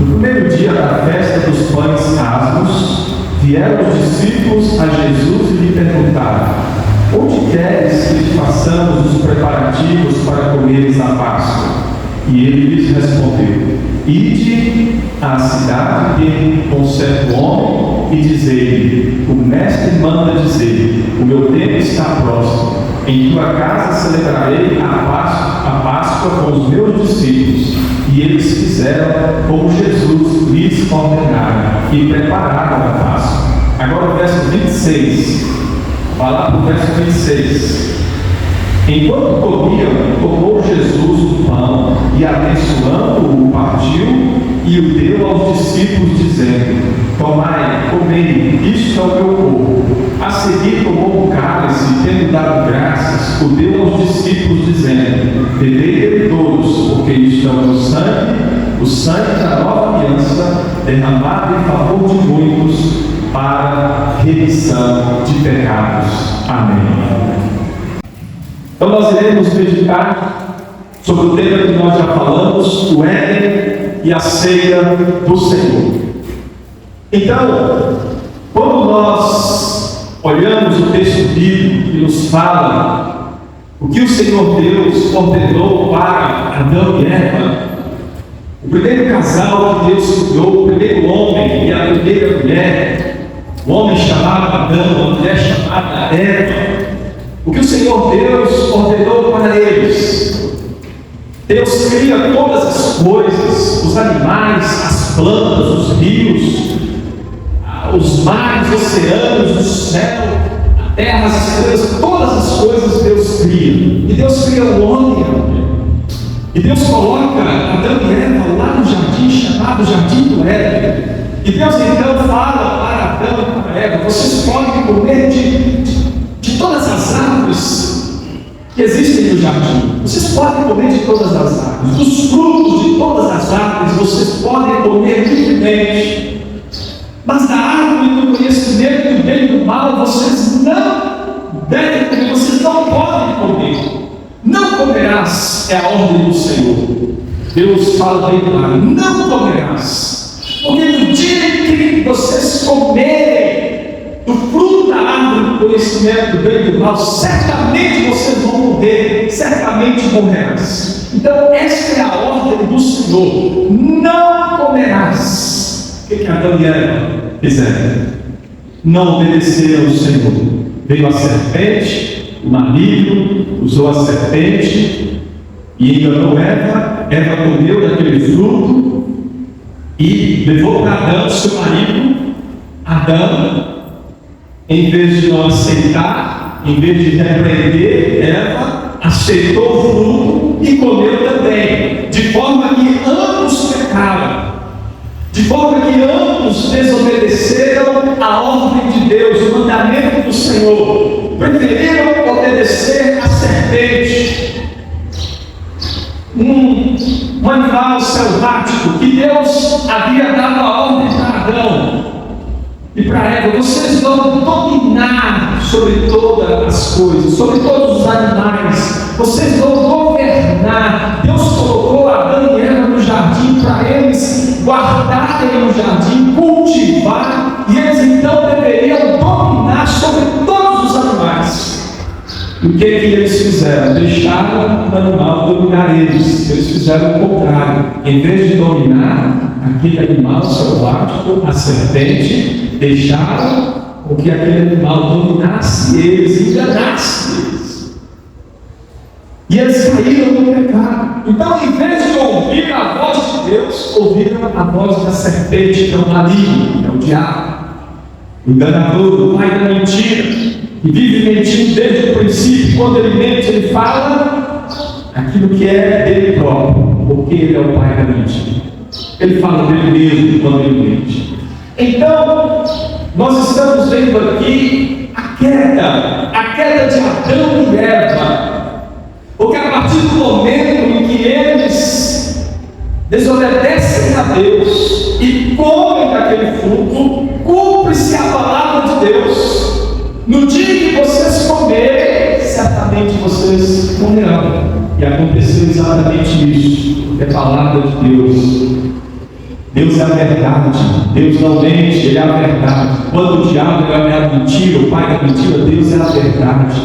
No primeiro dia da festa dos pães asmos, vieram os discípulos a Jesus e lhe perguntaram: onde queres que lhe façamos os preparativos para comeres a Páscoa? E ele lhes respondeu: ide à cidade de um certo homem e dizei-lhe: o mestre manda dizer, o meu tempo está próximo, em tua casa celebrarei a Páscoa com os meus discípulos. E eles fizeram como Jesus lhes ordenara e prepararam a Páscoa. Agora o verso 26, vai lá para o verso 26. Enquanto comiam, tomou Jesus o pão e, abençoando-o, partiu e o deu aos discípulos, dizendo: tomai, comei, isto é o meu corpo. A seguir tomou o cálice e, tendo dado graças, o deu aos discípulos, dizendo: bebei dele todos, porque isto é o meu sangue, o sangue da nova aliança, derramado em favor de muitos, para remissão de pecados. Amém. Então nós iremos meditar sobre o tema que nós já falamos, o Éden e a ceia do Senhor. Então, quando nós olhamos o texto bíblico que nos fala o que o Senhor Deus ordenou para Adão e Eva, o primeiro casal que Deus criou, o primeiro homem e a primeira mulher, o homem chamado Adão, a mulher chamada Eva, o que o Senhor Deus ordenou para eles. Deus cria todas as coisas, os animais, as plantas, os rios, os mares, os oceanos, o céu, a terra, as estrelas, todas as coisas Deus cria. E Deus cria o homem e a mulher. E Deus coloca Adão e Eva lá no jardim chamado Jardim do Éden. E Deus então fala para Adão e para Eva: vocês podem comer de todas as árvores que existem no jardim. Vocês podem comer de todas as árvores. Dos frutos de todas as árvores vocês podem comer livremente. Mas da árvore do conhecimento do bem e do mal vocês não devem comer, vocês não podem comer. Não comerás é a ordem do Senhor. Deus fala bem claro: não comerás. Porque no dia em que vocês comerem do fruto da árvore do conhecimento do bem e do mal, certamente vocês vão morrer, certamente morrerás. Então esta é a ordem do Senhor: não comerás. O que Adão e Eva fizeram? Não obedeceram ao Senhor. Veio a serpente, o maligno usou a serpente e enganou Eva. Eva comeu daquele fruto e levou para Adão, seu marido. Adão, em vez de não aceitar, em vez de repreender Eva, aceitou o fruto e comeu também, de forma que ambos pecaram, de forma que ambos desobedeceram a ordem de Deus, o mandamento do Senhor, preferiram obedecer a serpente, um animal selvático que Deus havia dado a ordem para Adão e para Eva: vocês vão dominar sobre todas as coisas, sobre todos os animais, vocês vão governar. Deus colocou Adão e Eva no jardim para eles guardarem o jardim, cultivar, e eles então deveriam dominar sobre todos os animais. E o que eles fizeram? Deixaram o animal dominar eles. Eles fizeram o contrário. Em vez de dominar aquele animal selvático, a serpente, deixaram com que aquele animal dominasse eles, enganasse eles. E eles caíram no pecado. Então, em vez de ouvir a voz de Deus, ouviram a voz da serpente, que é o maligno, é o diabo, o enganador, o pai da mentira, que vive mentindo desde o princípio. Quando ele mente, ele fala aquilo que é dele próprio, porque ele é o pai da mentira. Ele fala dele mesmo quando ele mente. Então, nós estamos vendo aqui a queda de Adão e Eva. Porque a partir do momento em que eles desobedecem a Deus e comem daquele fruto, cumpre-se a palavra de Deus: no dia que vocês comerem, certamente vocês morrerão. E aconteceu exatamente isso. É a palavra de Deus. Deus é a verdade, Deus não mente, Ele é a verdade. Quando o diabo é a mentira, o pai da mentira, Deus é a verdade.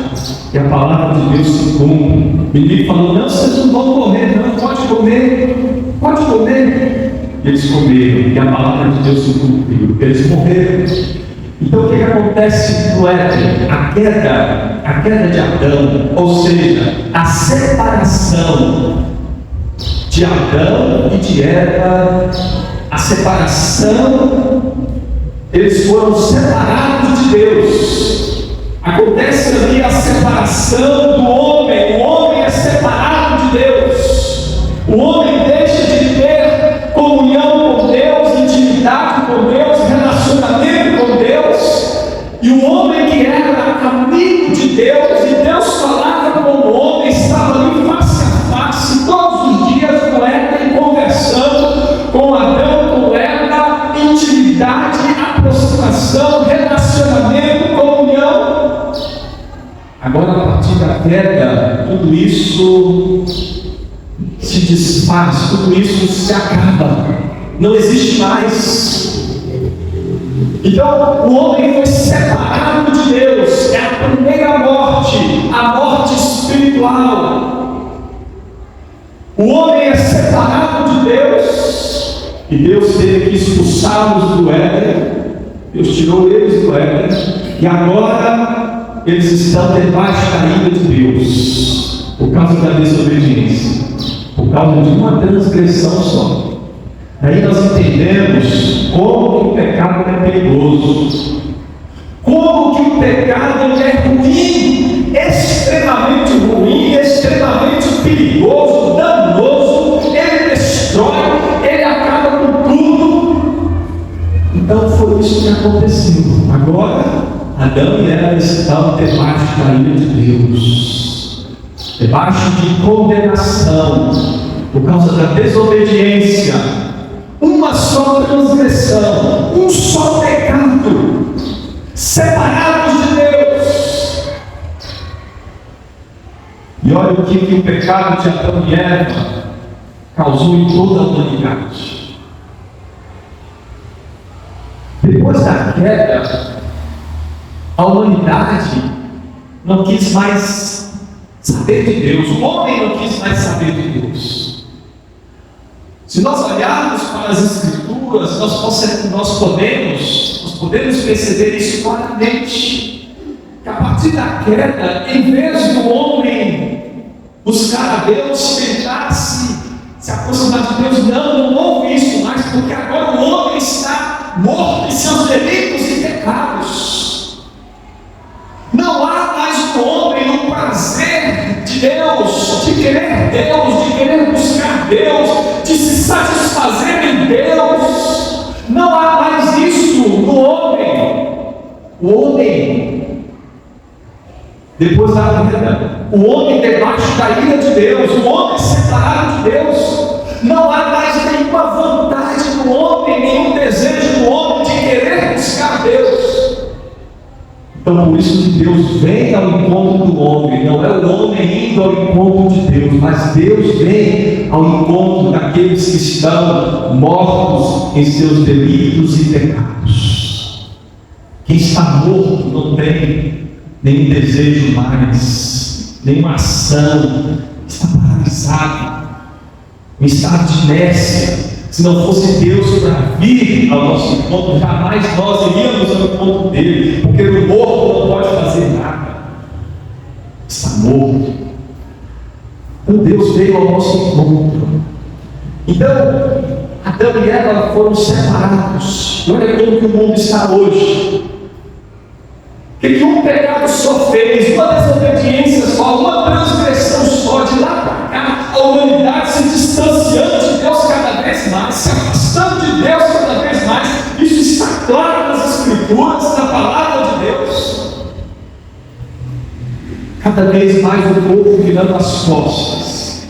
E a palavra de Deus se cumpre. O inimigo falou: não, vocês não vão morrer, não, pode comer, pode comer. Eles comeram, e a palavra de Deus se cumpriu, eles morreram. Então o que acontece no Éden? A queda de Adão, ou seja, a separação de Adão e de Eva, a separação, eles foram separados de Deus. Acontece ali a separação do homem, o homem é separado de Deus, o homem deixa de ter comunhão com Deus, intimidade com Deus, relacionamento com Deus, e o homem que era amigo de Deus, e Deus falava com o homem, estava ali face a face, todos os dias com Eva, conversando com Adão, com Eva, intimidade, aproximação, relacionamento, comunhão. Agora, a partir da queda, tudo isso se desfaz, tudo isso se acaba, não existe mais. Então, o homem foi separado de Deus, é a primeira morte, a morte espiritual. O homem é separado de Deus, e Deus teve que expulsá-los do Éden. Deus tirou eles do Éden, e agora eles estão debaixo da ira de Deus, por causa da desobediência, por causa de uma transgressão só. Aí nós entendemos como que o pecado é perigoso, como que o pecado é ruim, extremamente ruim, extremamente perigoso, danoso, ele destrói, ele acaba com tudo. Então foi isso que aconteceu. Agora, Adão e Eva estão debaixo da ira de Deus, debaixo de condenação, por causa da desobediência. Uma só transgressão, um só pecado, separados de Deus. E olha o que o pecado de Adão e Eva causou em toda a humanidade. Depois da queda, a humanidade não quis mais saber de Deus, o homem não quis mais saber de Deus. Se nós olharmos para as Escrituras, nós podemos perceber isso claramente, que a partir da queda, em vez do homem buscar a Deus, tentar se aproximar de Deus, não houve isso mais, porque agora o homem está morto em seus delitos e pecados. Não há mais no homem o prazer de Deus, de querer buscar Deus, de se satisfazer em Deus. Não há mais isso no homem. O homem, depois da queda, o homem debaixo da ira de Deus, o homem separado de Deus, não há mais nenhuma vontade no homem, nenhum desejo no homem de querer buscar Deus. Então, por isso que Deus vem ao encontro do homem, não é o homem indo ao encontro de Deus, mas Deus vem ao encontro daqueles que estão mortos em seus delitos e pecados. Quem está morto não tem nenhum desejo mais, nenhuma ação, está paralisado, em estado de inércia. Se não fosse Deus para vir ao nosso encontro, jamais nós iríamos ao encontro dele, porque o morto não pode fazer nada, está morto. Então Deus veio ao nosso encontro. Então, Adão e Eva foram separados. Olha como que o mundo está hoje. O que um pecado só fez, uma desobediência só, uma transgressão só, de lá para cá, a humanidade se distanciando de Deus cada vez mais, se afastando de Deus cada vez mais. Isso está claro nas Escrituras, na palavra de Deus. Cada vez mais o povo virando as costas,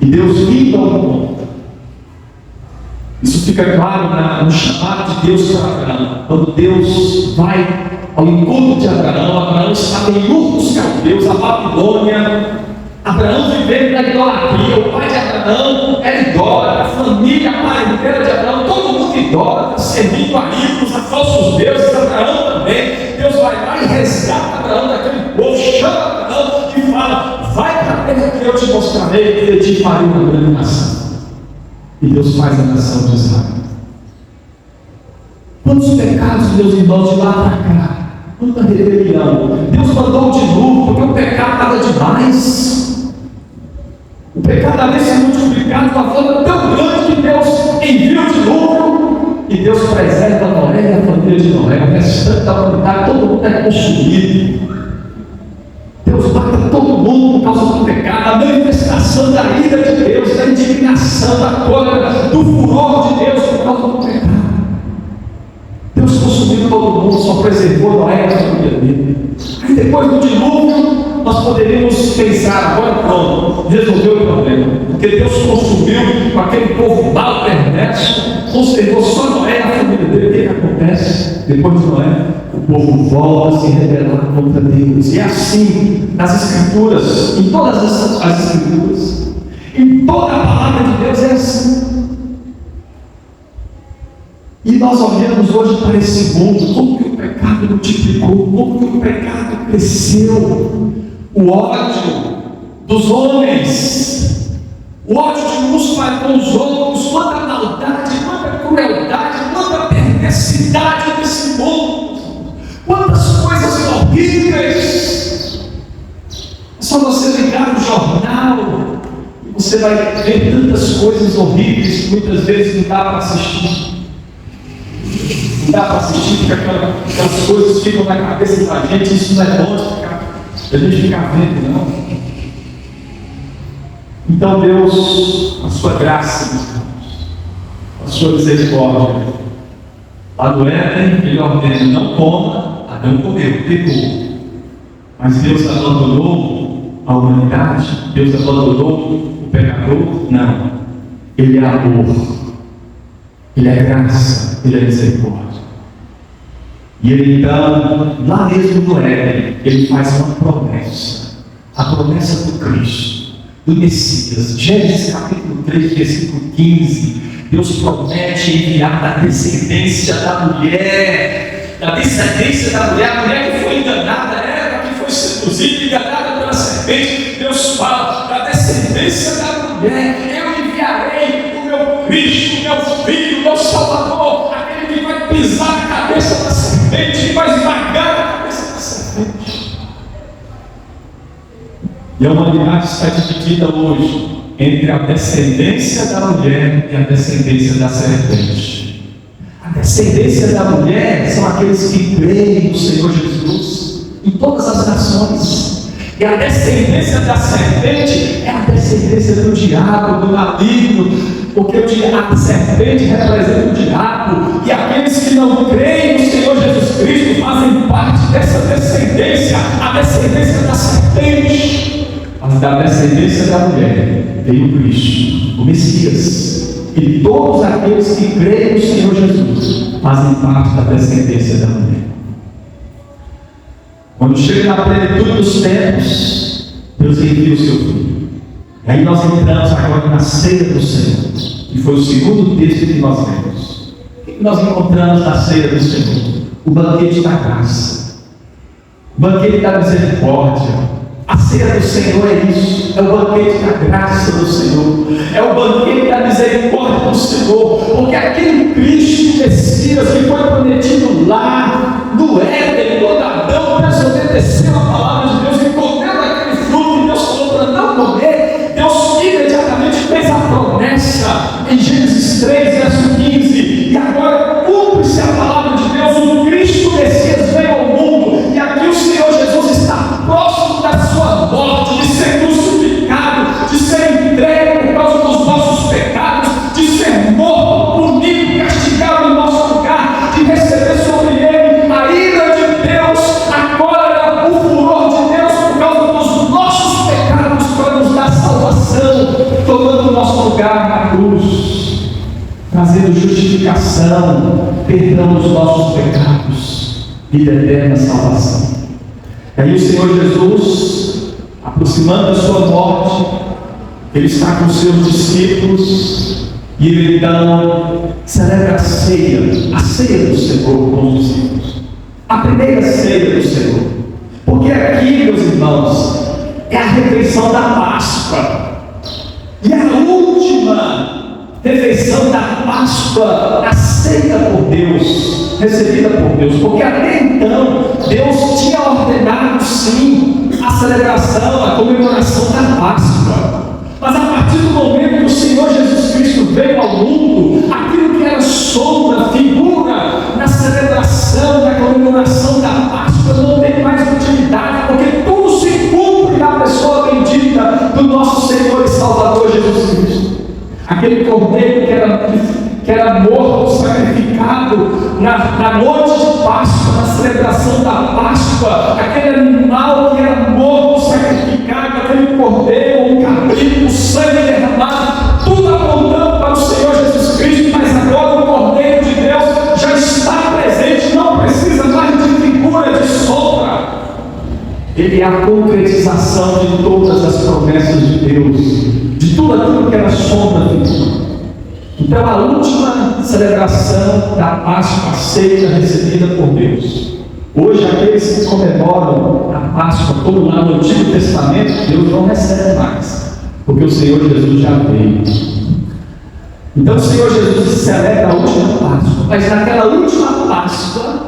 e Deus vindo ao encontro. Isso fica claro no chamado de Deus para Abraão. Quando Deus vai ao encontro de Abraão, Abraão estava em Ur dos Caldeus, a Babilônia, Abraão vivendo na idolatria, o pai de Abraão era idólatra, a família, a parentela de Abraão, todo mundo idólatra, servindo a ídolos, a falsos deuses, Abraão também. Deus vai lá e resgata Abraão daquele povo, chama Abraão e fala: vai para a terra que eu te mostrarei, e eu te farei uma grande nação. E Deus faz a nação de Israel. Quantos pecados, meus irmãos, de lá para cá, quanta rebelião. Deus mandou de novo, porque o pecado estava demais. O pecado havia se multiplicado de uma forma tão grande que Deus enviou de novo. E Deus preserva Noé e a família de Noé. O restante da humanidade, todo mundo é consumido. Deus mata todo mundo por causa do pecado. A manifestação da ira de Deus, da indignação, da cólera, do furor de Deus por causa do pecado. Deus consumiu todo mundo, só preservou Noé e a família dele. Aí depois do dilúvio, nós poderíamos pensar: agora pronto, resolveu o problema, porque Deus consumiu com aquele povo mau, perverso, conservou só Noé e a família dele. O que acontece? Depois de Noé, o povo volta a se rebelar contra Deus. E é assim nas Escrituras, em todas as Escrituras, em toda a palavra de Deus é assim. E nós olhamos hoje para esse mundo, como que o pecado multiplicou, como que o pecado cresceu, o ódio dos homens, o ódio de uns para com os outros, quanta maldade, quanta crueldade, quanta perversidade desse mundo, quantas coisas horríveis. É só você ligar no jornal e você vai ver tantas coisas horríveis que muitas vezes não dá para assistir. Não dá para assistir, porque aquelas coisas ficam na cabeça da gente. Isso não é bom de a gente ficar vendo, não. Então Deus, a sua graça, a sua misericórdia, lá do Éden, Ele ordena: não coma. Adão comeu, pecou. Mas Deus abandonou a humanidade? Deus abandonou o pecador? Não. Ele é amor, Ele é graça, Ele é misericórdia. E Ele então, lá mesmo no Éden, Ele faz uma promessa, a promessa do Cristo, do Messias. Gênesis capítulo 3, versículo 15, Deus promete enviar da descendência da mulher, a mulher que foi enganada, Eva, que foi seduzida, enganada pela serpente. Deus fala: da descendência da mulher eu enviarei o meu Cristo, o meu Filho, o meu Salvador, aquele que vai pisar na cabeça da serpente, que vai esmagar a cabeça da serpente. E a humanidade está dividida hoje entre a descendência da mulher e a descendência da serpente. A descendência da mulher são aqueles que creem no Senhor Jesus em todas as nações. E a descendência da serpente é a descendência do diabo, do maligno, porque a serpente representa o diabo, e aqueles que não creem no Senhor Jesus Cristo fazem parte dessa descendência, a descendência da serpente. Mas da descendência da mulher veio Cristo, o Messias, e todos aqueles que creem no Senhor Jesus fazem parte da descendência da mulher. Quando chega na plenitude dos tempos, Deus envia o seu Filho. E aí nós entramos agora na ceia do Senhor, que foi o segundo texto que nós lemos. O que nós encontramos na ceia do Senhor? O banquete da graça, o banquete da misericórdia. A ceia do Senhor é isso, é o banquete da graça do Senhor, é o banquete da misericórdia do Senhor, porque aquele Cristo Messias que foi prometido lá no Éden, quando Adão desobedeceu a palavra de Deus e comeu daquele fruto que Deus falou para não comer, Deus imediatamente fez a promessa em Gênesis 3, verso 15, e agora cumpre-se a palavra de Deus. O Cristo Messias veio ao mundo, e aqui o Senhor Jesus está próximo da sua morte, de ser crucificado, de ser entregue por causa dos nossos pecados, de ser morto, punido, castigado no nosso lugar, de receber sobre ele a ira de Deus, a cólera, o furor de Deus por causa dos nossos pecados, para nos dar salvação, tomando o nosso lugar na cruz, trazendo justificação, perdão dos nossos pecados, vida eterna, salvação. E aí o Senhor Jesus, aproximando da sua morte, ele está com seus discípulos e ele então celebra a ceia do Senhor com os discípulos, a primeira ceia do Senhor, porque aqui, meus irmãos, é a refeição da Páscoa, e a última refeição da Páscoa, a ceia por Deus, recebida por Deus, porque até então Deus tinha ordenado sim a celebração, a comemoração da Páscoa, mas a partir do momento que o Senhor Jesus Cristo veio ao mundo, aquilo que era sombra, figura na celebração, na comemoração da Páscoa não tem mais utilidade, porque tudo se cumpre na pessoa bendita do nosso Senhor e Salvador Jesus Cristo. Aquele cordeiro que era morto, sacrificado na noite de Páscoa, na celebração da Páscoa, aquele animal que era morto, sacrificado, aquele cordeiro, um cabrito, o sangue derramado, tudo apontando para o Senhor Jesus Cristo, mas agora o Cordeiro de Deus já está presente, não precisa mais de figura, de sombra. Ele é a concretização de todas as promessas de Deus, de tudo aquilo que era sombra de Deus. Então, a última celebração da Páscoa, a ceia recebida por Deus. Hoje, aqueles que comemoram a Páscoa, como lá no Antigo Testamento, Deus não recebe mais, porque o Senhor Jesus já veio. Então, o Senhor Jesus celebra a última Páscoa, mas naquela última Páscoa,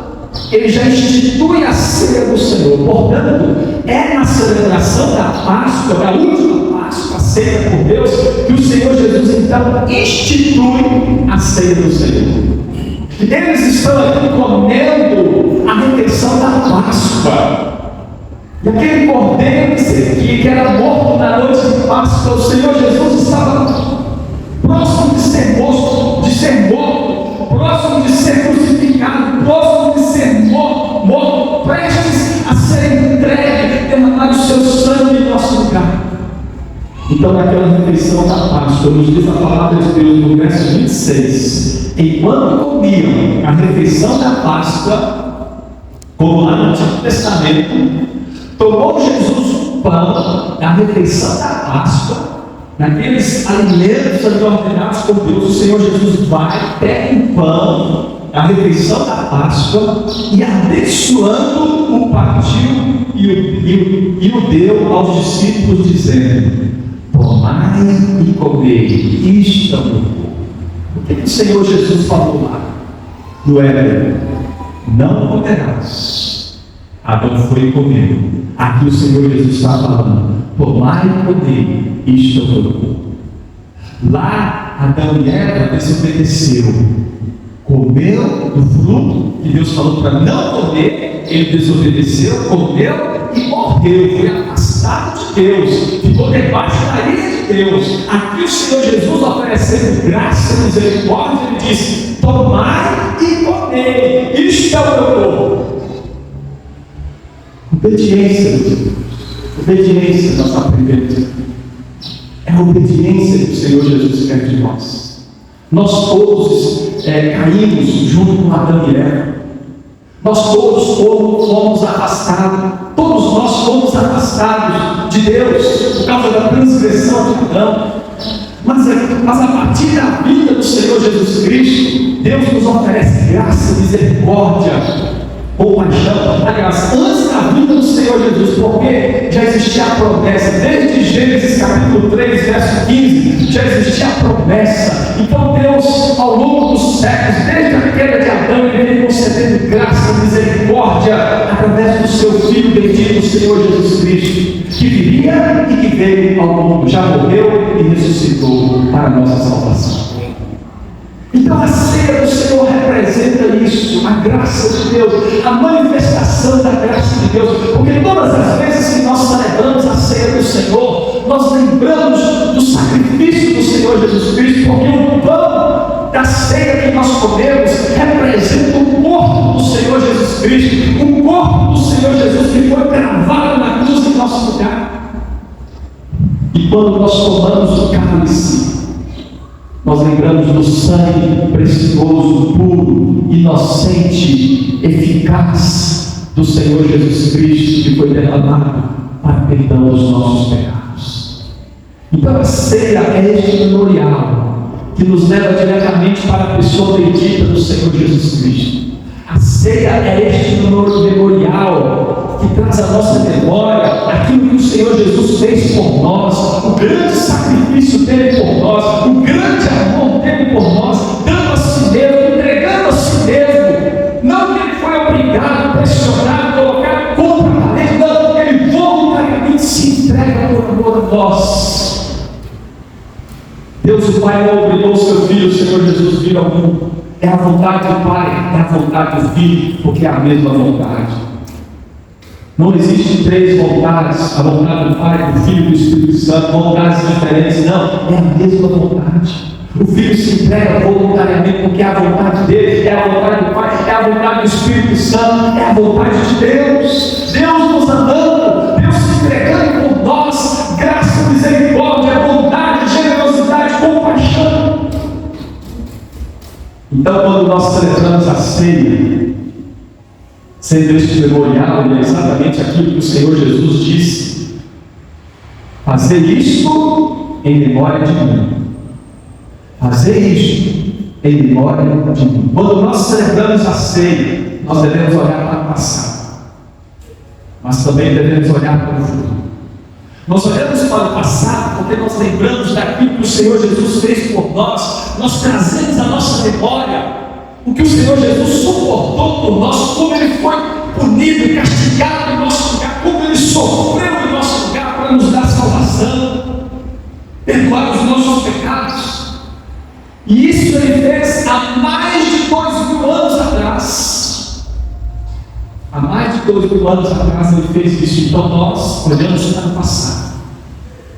Ele já institui a ceia do Senhor. Portanto, é na celebração da Páscoa, da última Páscoa, a ceia por Deus, que o Senhor Jesus então institui a ceia do Senhor. Eles estão aqui comendo a refeição da Páscoa. E aquele cordeiro que era morto na noite de Páscoa, o Senhor Jesus estava próximo de ser morto, próximo de ser crucificado, próximo de ser morto, prestes a ser entregue, derramar o seu sangue em nosso lugar. Então, naquela refeição da Páscoa, nos diz a palavra de Deus no verso 26, enquanto comiam a refeição da Páscoa, como lá no Antigo Testamento, tomou Jesus o pão da refeição da Páscoa, naqueles alimentos ali ordenados por Deus. O Senhor Jesus vai, pega um pão da refeição da Páscoa e, abençoando, o partiu e o deu aos discípulos, dizendo: tomai e comei, isto é o meu corpo. O que o Senhor Jesus falou lá no Éden? Não comerás. Adão foi e comeu. Aqui o Senhor Jesus está falando: tomai e comei, isto é o meu corpo. Lá Adão e Eva desobedeceram, comeu do fruto que Deus falou para não comer, ele desobedeceu, comeu e morreu, foi afastado de Deus, ficou debaixo da ira de Deus. Aqui o Senhor Jesus, oferecendo graça e misericórdia, ele disse: tomai e comei, isto é o meu corpo. Obediência, obediência, nós aprendemos. É a obediência que o Senhor Jesus quer de nós. Nós todos caímos junto com Adão e Eva. Nós todos fomos afastados. Todos nós fomos afastados de Deus por causa da transgressão de Adão. Mas a partir da vida do Senhor Jesus Cristo, Deus nos oferece graça, misericórdia, compaixão. Aliás, antes da vida do Senhor Jesus, porque já existia a promessa, desde Gênesis capítulo 3, verso 15, já existia a promessa. Então Deus, ao longo dos séculos, desde a queda de Adão, Ele vem concedendo graça e misericórdia através do seu Filho bendito, o Senhor Jesus Cristo, que viria e que veio ao mundo, já morreu e ressuscitou para a nossa salvação. Então a ceia do Senhor representa isso, a graça de Deus, a manifestação da graça de Deus, porque todas as vezes que nós celebramos a ceia do Senhor, nós lembramos do sacrifício do Senhor Jesus Cristo, porque o pão da ceia que nós comemos representa o corpo do Senhor Jesus Cristo, o corpo do Senhor Jesus que foi cravado na cruz em nosso lugar. E quando nós tomamos o cálice, nós lembramos do sangue precioso, puro, inocente, eficaz do Senhor Jesus Cristo, que foi derramado para perdão dos nossos pecados. Então a ceia é este memorial que nos leva diretamente para a pessoa bendita do Senhor Jesus Cristo. A ceia é este memorial que traz à nossa memória aquilo que o Senhor Jesus fez por nós, o grande sacrifício dele por nós, o grande amor dele por nós, dando a si mesmo, entregando a si mesmo. Não que ele foi obrigado, pressionado, colocado contra a parede, não, ele voluntariamente se entrega por amor a nós. Deus o Pai não obrigou seu Filho, o Senhor Jesus, vir ao mundo. É a vontade do Pai, é a vontade do Filho, porque é a mesma vontade. Não existem três vontades, a vontade do Pai, do Filho e do Espírito Santo, vontades diferentes, não, é a mesma vontade. O Filho se entrega voluntariamente porque é a vontade dele, é a vontade do Pai, é a vontade do Espírito Santo, é a vontade de Deus. Deus nos amando, Deus se entregando por nós, graça, misericórdia, bondade, generosidade, compaixão. Então, quando nós celebramos a ceia, sendo este memorial, é exatamente aquilo que o Senhor Jesus disse: fazer isto em memória de mim. Fazer isto em memória de mim. Quando nós celebramos a ceia, nós devemos olhar para o passado, mas também devemos olhar para o futuro. Nós olhamos para o passado porque nós lembramos daquilo que o Senhor Jesus fez por nós. Nós trazemos à nossa memória o que o Senhor Jesus suportou por nós, como Ele foi punido e castigado em nosso lugar, como Ele sofreu em nosso lugar para nos dar salvação, perdoar os nossos pecados. E isso Ele fez há mais de 2000 anos atrás. Há mais de 2000 anos atrás Ele fez isso. Então nós olhamos para o passado,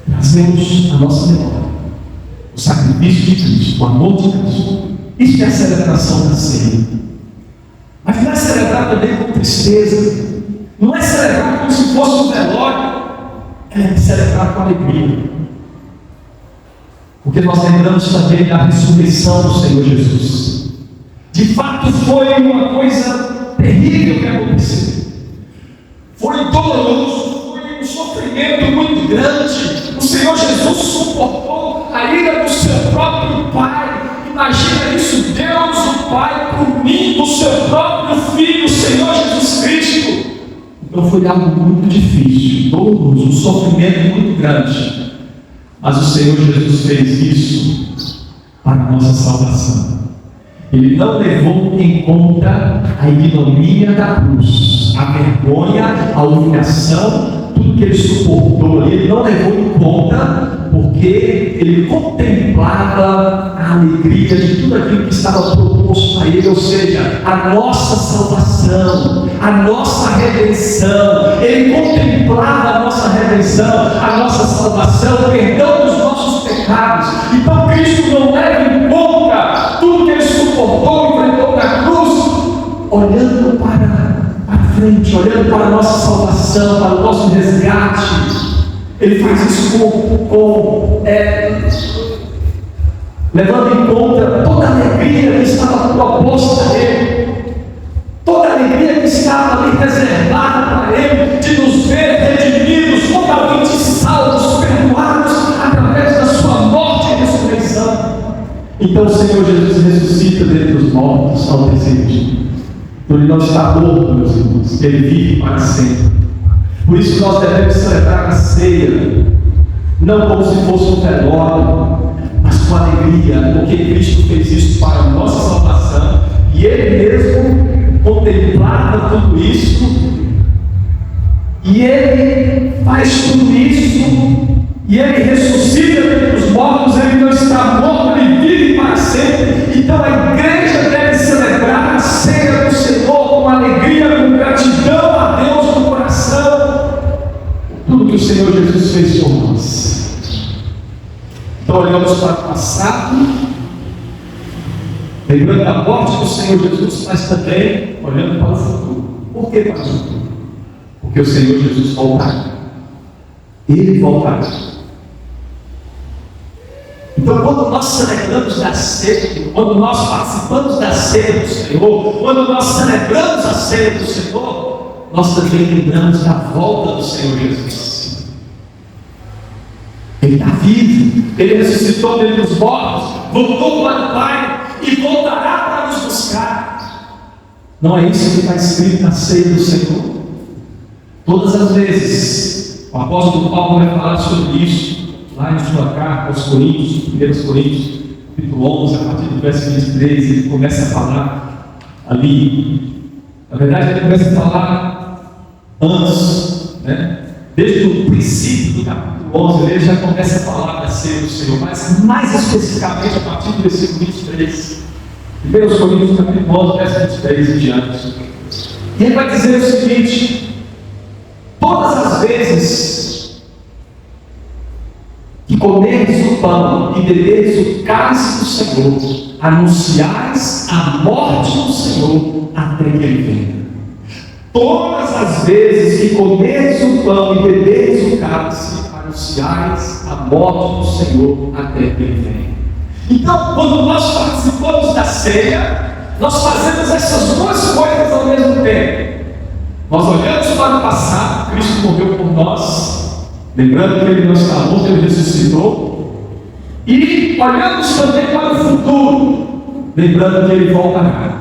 trazemos a nossa memória o sacrifício de Cristo, o amor de Cristo. Isso é a celebração da ceia. Mas não é celebrar também com tristeza, não é celebrar como se fosse um velório, é celebrar com alegria, porque nós lembramos também da ressurreição do Senhor Jesus. De fato foi uma coisa terrível que aconteceu, foi doloroso, foi um sofrimento muito grande. O Senhor Jesus suportou a ira do seu próprio Pai. Imagina isso, Deus o Pai punindo o seu próprio Filho, o Senhor Jesus Cristo. Então foi algo muito difícil, doloroso, um sofrimento muito grande. Mas o Senhor Jesus fez isso para a nossa salvação. Ele não levou em conta a ignomínia da cruz, a vergonha, a humilhação, tudo que ele suportou ali. Ele não levou em conta, porque ele contemplava a alegria de tudo aquilo que estava proposto a ele, ou seja, a nossa salvação, a nossa redenção. Ele contemplava a nossa redenção, a nossa salvação, o perdão dos nossos pecados. Então Cristo não leva em conta tudo que ele suportou, enfrentou na cruz, olhando para frente, olhando para a nossa salvação, para o nosso resgate. Ele faz isso levando em conta toda a alegria que estava proposta a Ele, toda a alegria que estava ali reservada para Ele, de nos ver redimidos, totalmente salvos, perdoados através da Sua morte e ressurreição. Então o Senhor Jesus ressuscita dentre os mortos ao terceiro dia. Então Ele não está morto, meus irmãos, Ele vive para sempre. Por isso nós devemos celebrar a ceia, não como se fosse um velório, mas com alegria, porque Cristo fez isso para a nossa salvação, e Ele mesmo contemplava tudo isso, e Ele faz tudo isso, e Ele ressuscita dentre os mortos. Ele não está morto, Ele vive para sempre. Então a igreja deve celebrar a ceia do Senhor com alegria, com gratidão a Deus no coração, tudo que o Senhor Jesus fez por nós. Então olhamos para o passado, lembrando da morte do Senhor Jesus, mas também olhando para o futuro. Por que para o futuro? Porque o Senhor Jesus voltará. Ele voltará. Então, quando nós celebramos da ceia, quando nós participamos da ceia do Senhor, quando nós celebramos a ceia do Senhor, nós também lembramos da volta do Senhor Jesus. Ele está vivo, Ele ressuscitou dentre os mortos, voltou para o Pai e voltará para nos buscar. Não é isso que está escrito na ceia do Senhor? Todas as vezes, o apóstolo Paulo vai falar sobre isso, lá em sua carta aos Coríntios, 1 Coríntios, capítulo 11, a partir do verso 23, ele começa a falar ali. Na verdade, ele começa a falar antes, né? Desde o princípio do capítulo 11, ele já começa a falar da ceia do Senhor, mas mais especificamente a partir do versículo 23. 1 Coríntios, capítulo 11, verso 23 e diante. E ele vai dizer o seguinte: todas as vezes que comerdes o pão e bebedes o cálice do Senhor, anunciais a morte do Senhor até que Ele venha. Todas as vezes que comerdes o pão e bebedes o cálice, anunciais a morte do Senhor até que Ele venha. Então, quando nós participamos da ceia, nós fazemos essas duas coisas ao mesmo tempo. Nós olhamos para o passado, Cristo morreu por nós, lembrando que Ele não está morto, Ele ressuscitou, e olhamos também para o futuro, lembrando que Ele voltará.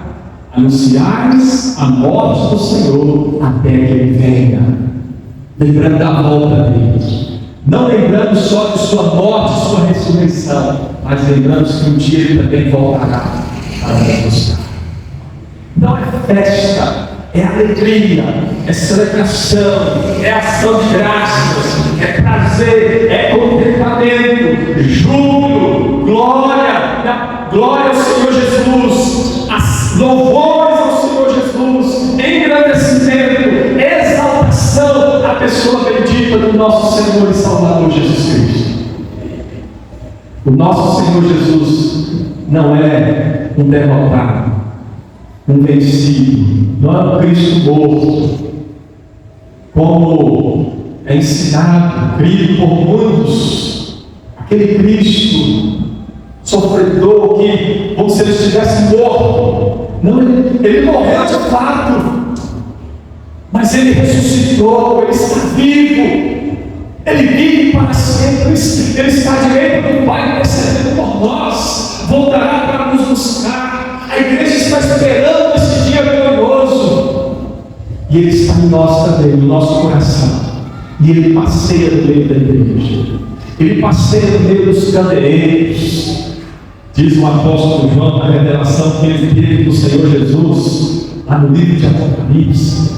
Anunciais a morte do Senhor até que Ele venha, lembrando da volta dele, não lembrando só de sua morte, sua ressurreição, mas lembrando que um dia Ele também voltará para nos buscar. Então é festa, é alegria, é celebração, é ação de graças, é prazer, é contentamento, júbilo, glória, glória ao Senhor Jesus, louvores ao Senhor Jesus, engrandecimento, exaltação à pessoa bendita do nosso Senhor e Salvador Jesus Cristo. O nosso Senhor Jesus não é um derrotado, um vencido, não é um Cristo morto, como é ensinado, crido por muitos, aquele Cristo sofredor que, como se ele estivesse morto. Não, ele morreu de fato, mas ele ressuscitou, ele está vivo, ele vive para sempre, ele está direito do Pai, intercedendo por nós, voltará para nos buscar. A igreja está esperando esse dia glorioso, e Ele está em nós também, no nosso coração, e Ele passeia no meio da igreja, Ele passeia no meio dos candeeiros. Diz o apóstolo João na revelação que ele teve do Senhor Jesus, lá no livro de Apocalipse,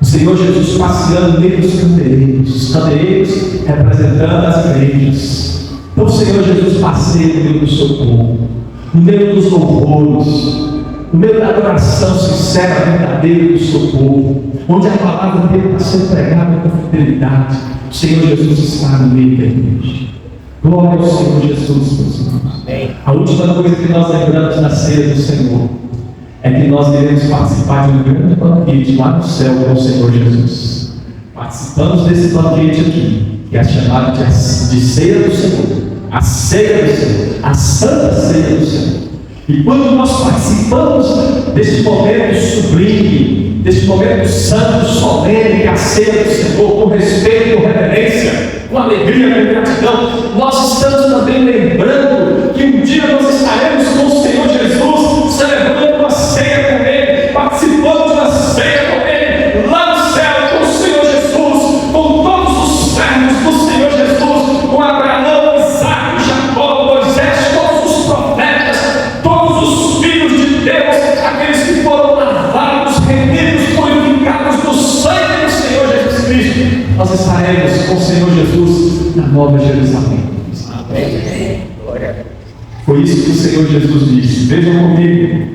o Senhor Jesus passeando no meio dos candeeiros, os candeeiros representando as igrejas. Então o Senhor Jesus passeia no meio do seu povo, no meio dos louvores, no meio da adoração sincera, verdadeira do seu povo, onde a palavra dele está sendo pregada com fidelidade. O Senhor Jesus está no meio da igreja. Glória ao Senhor Jesus, meus irmãos. A última coisa que nós lembramos na ceia do Senhor é que nós iremos participar de um grande banquete lá no céu com o Senhor Jesus. Participamos desse banquete aqui, que é chamado de ceia do Senhor, a ceia do Senhor, a santa ceia do Senhor. E quando nós participamos deste momento sublime, deste momento santo, solene, que é a ceia do Senhor, com respeito, com reverência, com alegria, com gratidão, nós estamos também lembrando que um dia nós estaremos com o Senhor Jesus, celebrando uma ceia com Ele, participando da ceia com Ele, lá no céu, com o Senhor Jesus, com todos os servos do Senhor Jesus, com Abraão, Isaac, Jacó, Moisés, todos os profetas, todos os filhos de Deus, aqueles que foram lavados, remidos, purificados no sangue do Senhor Jesus Cristo. Nós estaremos com o Senhor Jesus na Nova Jerusalém. Amém. Foi isso que o Senhor Jesus disse. Vejam comigo.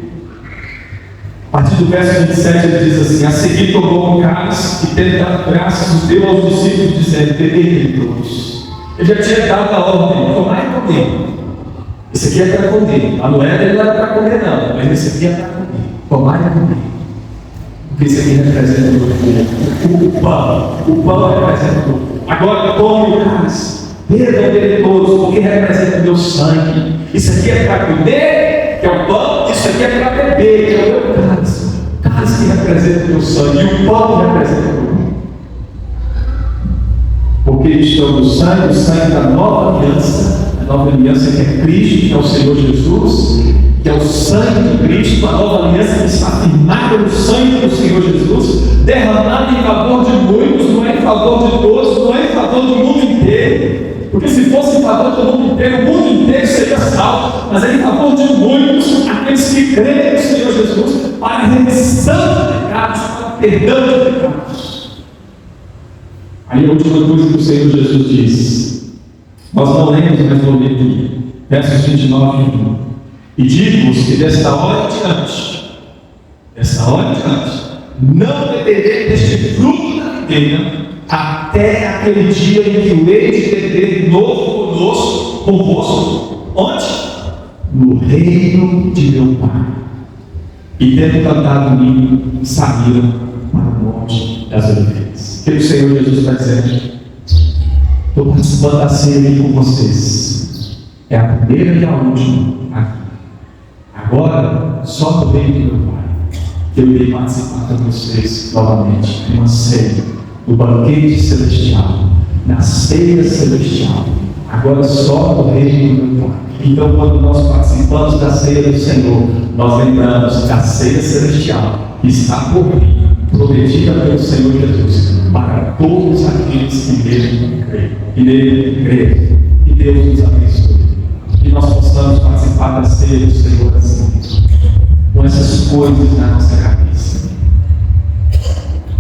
A partir do verso 27 ele diz assim: a seguir tomou um cálice e tendo dado graças, deu aos discípulos, dizendo: bebei todos. Ele já tinha dado a ordem: tomar e comer. Esse aqui é para comer. A moeda ele não é para comer, não, mas esse aqui é para comer. Tomar e comer. Porque isso aqui representa o pão. O pão representa o corpo. Agora tome o cálice, bebam dele todos, porque representa o meu sangue. Isso aqui é para comer, que é o pão. Isso aqui é para beber, que é o meu cálice. O cálice que representa o meu sangue, e o pão representa o meu corpo. Porque porque estão no sangue, o sangue da nova aliança, a nova aliança que é Cristo, que é o Senhor Jesus, que é o sangue de Cristo, a nova aliança que está firmada no sangue do Senhor Jesus, derramada em favor de muitos, não é em favor de todos, não é em favor do mundo inteiro. Porque se fosse em favor do mundo inteiro, o mundo inteiro seria salvo, mas é em favor de muitos, aqueles que creem no Senhor Jesus, para a remissão de pecados, para o perdão de pecados. Aí a última coisa que o Senhor Jesus diz, nós não lemos, mas vou ler aqui, versos 29 e 31. E digo-vos que desta hora em diante, não beberei deste fruto da videira, até aquele dia em que o hei de beber de novo convosco. Onde? No reino de meu Pai. E tendo cantado o hino, saíram para o monte das oliveiras. O que o Senhor Jesus está dizendo? Estou participando da ceia aqui com vocês. É a primeira e a última aqui. Agora, só no reino do meu Pai, que eu irei participar com vocês novamente de uma ceia. No banquete celestial, na ceia celestial, agora só no reino do meu Pai. Então, quando nós participamos da ceia do Senhor, nós lembramos da ceia celestial que está por vir, prometida pelo Senhor Jesus, para todos aqueles que nele creem. E nele creem. Que Deus nos abençoe. Que nós possamos participar da ceia do Senhor assim, com essas coisas na nossa cabeça.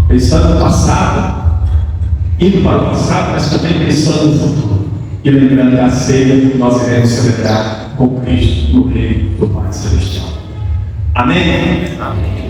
Pensando no passado, indo para o passado, mas também pensando no futuro. E lembrando da ceia que nós iremos celebrar com Cristo no reino do Pai Celestial. Amém? Amém.